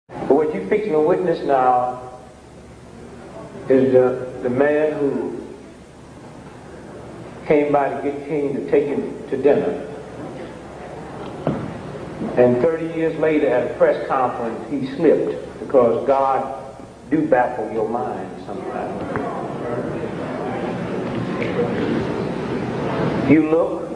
But what you're fixing to witness now is the man who came by to get King to take him to dinner. And 30 years later at a press conference, he slipped, because God do baffle your mind sometimes. You look,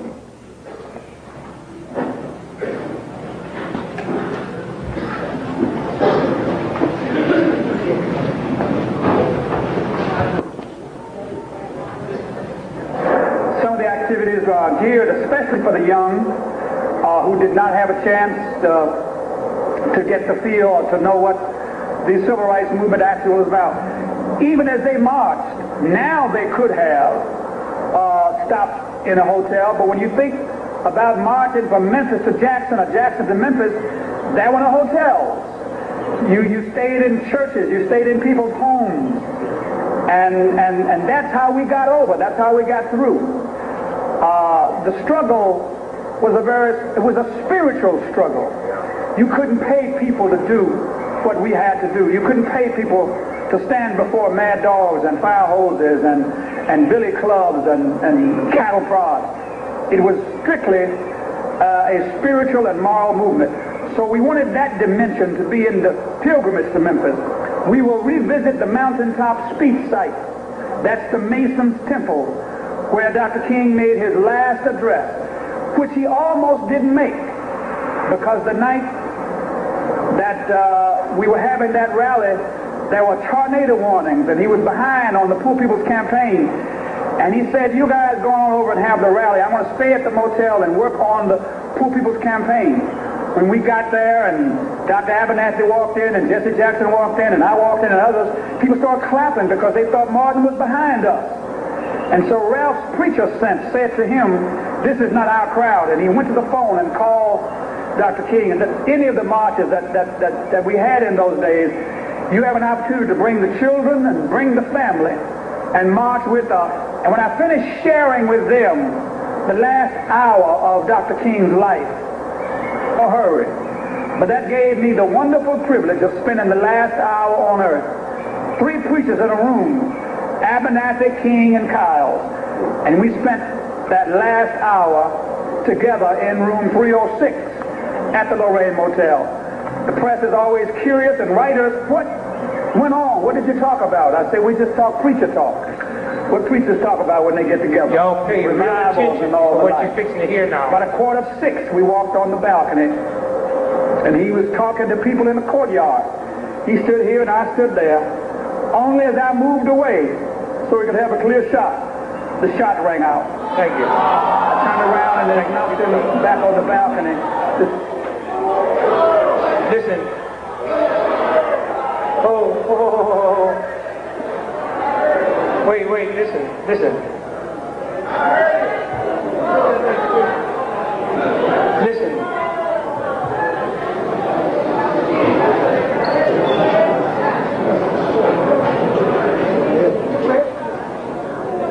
some of the activities are geared especially for the young who did not have a chance to get the feel or to know what the civil rights movement actually was about. Even as they marched, now they could have stopped in a hotel, but when you think about marching from Memphis to Jackson or Jackson to Memphis, there were no hotels. You stayed in churches, you stayed in people's homes, and that's how we got over, that's how we got through. The struggle was a spiritual struggle. You couldn't pay people to do what we had to do. You couldn't pay people to stand before mad dogs and fire hoses and billy clubs and cattle prods. It was strictly a spiritual and moral movement. So we wanted that dimension to be in the pilgrimage to Memphis. We will revisit the mountaintop speech site. That's the Mason's Temple, where Dr. King made his last address, which he almost didn't make, because the night that we were having that rally, there were tornado warnings, and he was behind on the Poor People's Campaign. And he said, you guys go on over and have the rally. I'm going to stay at the motel and work on the Poor People's Campaign. When we got there and Dr. Abernathy walked in and Jesse Jackson walked in and I walked in and others, people started clapping because they thought Martin was behind us. And so Ralph's preacher sense said to him, this is not our crowd. And he went to the phone and called Dr. King. And any of the marches that we had in those days, you have an opportunity to bring the children and bring the family and march with us. And when I finished sharing with them the last hour of Dr. King's life, a hurry, but that gave me the wonderful privilege of spending the last hour on earth. 3 preachers in a room, Abernathy, King, and Kyle. And we spent that last hour together in room 306 at the Lorraine Motel. The press is always curious, and writers, what went on? What did you talk about? I say, we just talk preacher talk. What preachers talk about when they get together. Y'all pay real attention to what you're fixing to hear now. About 5:45, we walked on the balcony, and he was talking to people in the courtyard. He stood here and I stood there. Only as I moved away, so we could have a clear shot, the shot rang out. Thank you. I turned around and then announced him back on the balcony. Listen. Oh. Wait, listen. Listen.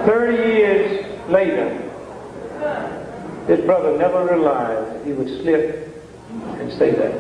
30 years later, this brother never realized he would slip and say that.